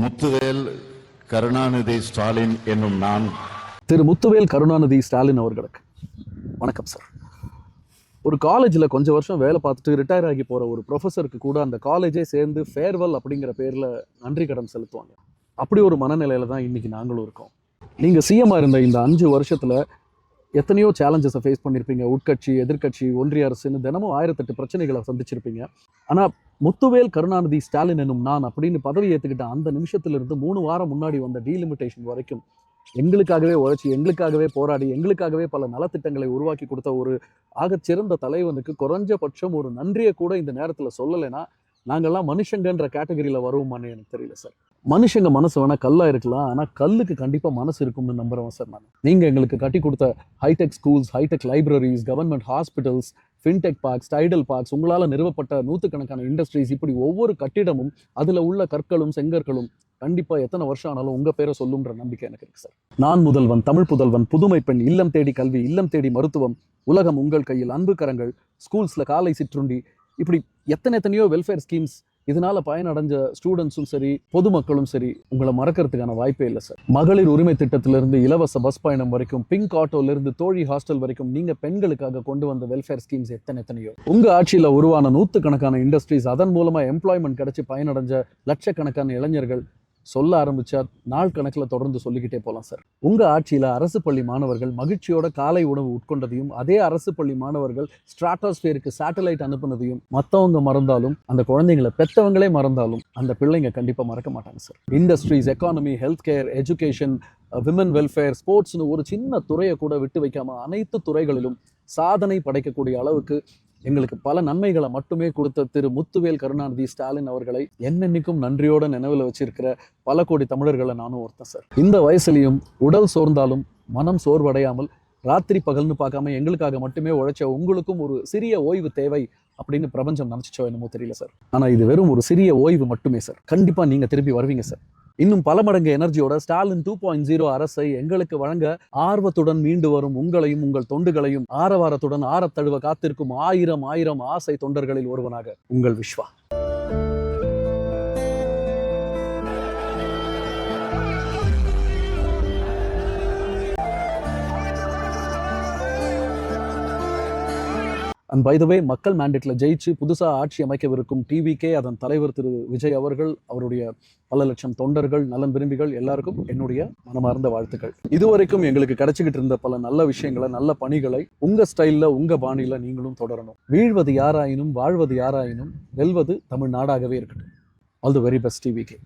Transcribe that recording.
முத்துவேல் கருணாநிதி ஸ்டாலின் என்னும் நான். திரு முத்துவேல் கருணாநிதி ஸ்டாலின் அவர்களுக்கு வணக்கம் சார். ஒரு காலேஜில் கொஞ்சம் வருஷம் வேலை பார்த்துட்டு ரிட்டையர் ஆகி போகிற ஒரு ப்ரொஃபஸருக்கு கூட அந்த காலேஜே சேர்ந்து ஃபேர்வெல் அப்படிங்கிற பேரில் நன்றி கடன் செலுத்துவாங்க. அப்படி ஒரு மனநிலையில தான் இன்றைக்கி நாங்களும் இருக்கோம். நீங்கள் சிஎம்மாக இருந்த இந்த 5 வருஷத்தில் எத்தனையோ சேலஞ்சஸை ஃபேஸ் பண்ணியிருப்பீங்க. உட்கட்சி, எதிர்கட்சி, ஒன்றிய அரசுன்னு தினமும் 1008 பிரச்சனைகளை சந்திச்சிருப்பீங்க. ஆனால் முத்துவேல் கருணாநிதி ஸ்டாலின் என்னும் நான் அப்படின்னு பதவி ஏற்றுக்கிட்ட அந்த நிமிஷத்திலிருந்து 3 வாரம் முன்னாடி வந்த டீலிமிட்டேஷன் வரைக்கும் எங்களுக்காகவே உழைச்சி, எங்களுக்காகவே போராடி, எங்களுக்காகவே பல நலத்திட்டங்களை உருவாக்கி கொடுத்த ஒரு ஆகச்சிறந்த தலைவனுக்கு குறைஞ்சபட்சம் ஒரு நன்றியை கூட இந்த நேரத்தில் சொல்லலைன்னா நாங்கள்லாம் மனுஷங்கன்ற கேட்டகரியில் வருவோமான்னு எனக்கு தெரியல சார். மனுஷங்க மனசு வேணால் கல்லாக இருக்கலாம், ஆனால் கல்லுக்கு கண்டிப்பாக மனசு இருக்கும்னு நம்புகிறோம் சார். நீங்கள் எங்களுக்கு கட்டி கொடுத்த hi-tech schools, hi-tech libraries, government hospitals, fintech parks, Tidel parks, உங்களால் நிறுவப்பட்ட 100கணக்கான இண்டஸ்ட்ரீஸ், இப்படி ஒவ்வொரு கட்டிடமும் அதில் உள்ள கற்களும் செங்கற்களும் கண்டிப்பாக எத்தனை வருஷம் ஆனாலும் உங்கள் பேரை சொல்லுன்ற நம்பிக்கை எனக்கு இருக்கு சார். நான் முதல்வன், தமிழ் புதல்வன், புதுமை பெண், இல்லம் தேடி கல்வி, இல்லம் தேடி மருத்துவம், உலகம் உங்கள் கையில், அன்பு கரங்கள், ஸ்கூல்ஸில் காலை சிற்றுண்டி, இப்படி எத்தனையோ வெல்ஃபேர் ஸ்கீம்ஸ், இதனால பயனடைஞ்ச ஸ்டூடெண்ட்ஸும் சரி, பொதுமக்களும் சரி, உங்களை மறக்கிறதுக்கான வாய்ப்பே இல்லை சார். மகளிர் உரிமை திட்டத்திலிருந்து இலவச பஸ் பயணம் வரைக்கும், பிங்க் ஆட்டோலேருந்து தோழி ஹாஸ்டல் வரைக்கும் நீங்க பெண்களுக்காக கொண்டு வந்த வெல்ஃபேர் ஸ்கீம்ஸ் எத்தனையோ. உங்க ஆட்சியில் உருவான 100கணக்கான இண்டஸ்ட்ரீஸ், அதன் மூலமா எம்ப்ளாய்மெண்ட் கிடைச்சி பயனடைஞ்ச லட்சக்கணக்கான இளைஞர்கள், சொல்ல ஆரம்பிச்சா நாள் கணக்கில் தொடர்ந்து சொல்லிக்கிட்டே போகலாம் சார். உங்க ஆட்சியில் அரசு பள்ளி மாணவர்கள் மகிழ்ச்சியோட காலை உணவு உட்கொண்டதையும், அதே அரசு பள்ளி மாணவர்கள் ஸ்ட்ராட்டோஸ்பியருக்கு சேட்டலைட் அனுப்புனதையும் மற்றவங்க மறந்தாலும், அந்த குழந்தைங்களை பெற்றவங்களே மறந்தாலும் அந்த பிள்ளைங்க கண்டிப்பாக மறக்க மாட்டாங்க sir. Industries, economy, health care, education, women welfare, ஸ்போர்ட்ஸ்னு ஒரு சின்ன துறையை கூட விட்டு வைக்காம அனைத்து துறைகளிலும் சாதனை படைக்கக்கூடிய அளவுக்கு எங்களுக்கு பல நன்மைகளை மட்டுமே கொடுத்த திரு முத்துவேல் கருணாநிதி ஸ்டாலின் அவர்களை என்னென்னைக்கும் நன்றியோட நினைவில் வச்சிருக்கிற பல கோடி தமிழர்களை நானும் ஒருத்தன் சார். இந்த வயசுலையும் உடல் சோர்ந்தாலும் மனம் சோர்வடையாமல் ராத்திரி பகல்னு பார்க்காம எங்களுக்காக மட்டுமே உழைச்ச உங்களுக்கும் ஒரு சிறிய ஓய்வு தேவை அப்படின்னு பிரபஞ்சம் நினைச்சோ என்னமோ தெரியல சார். ஆனா இது வெறும் ஒரு சிறிய ஓய்வு மட்டுமே சார். கண்டிப்பா நீங்க திரும்பி வருவீங்க சார். இன்னும் பல மடங்கு எனர்ஜியோட ஸ்டாலின் 2.0 அரசை எங்களுக்கு வழங்க ஆர்வத்துடன் மீண்டு வரும் உங்களையும் உங்கள் தொண்டுகளையும் ஆரவாரத்துடன் ஆரத்தழுவ காத்திருக்கும் ஆயிரம் ஆசை தொண்டர்களில் ஒருவனாக உங்கள் விஸ்வா. அண்ட் பை த வே, மக்கள் மேண்டேட்ல ஜெயிச்சு புதுசாக ஆட்சி அமைக்கவிருக்கும் டிவிகே, அதன் தலைவர் திரு விஜய் அவர்கள், அவருடைய பல லட்சம் தொண்டர்கள், நலன் விரும்பிகள் எல்லாருக்கும் என்னுடைய மனமார்ந்த வாழ்த்துக்கள். இதுவரைக்கும் எங்களுக்கு கிடைச்சிக்கிட்டு இருந்த பல நல்ல விஷயங்களை, நல்ல பணிகளை உங்க ஸ்டைலில், உங்க பாணியில நீங்களும் தொடரணும். வீழ்வது யாராயினும் வாழ்வது யாராயினும் வெல்வது தமிழ்நாடாகவே இருக்கட்டும். All the very best TVK.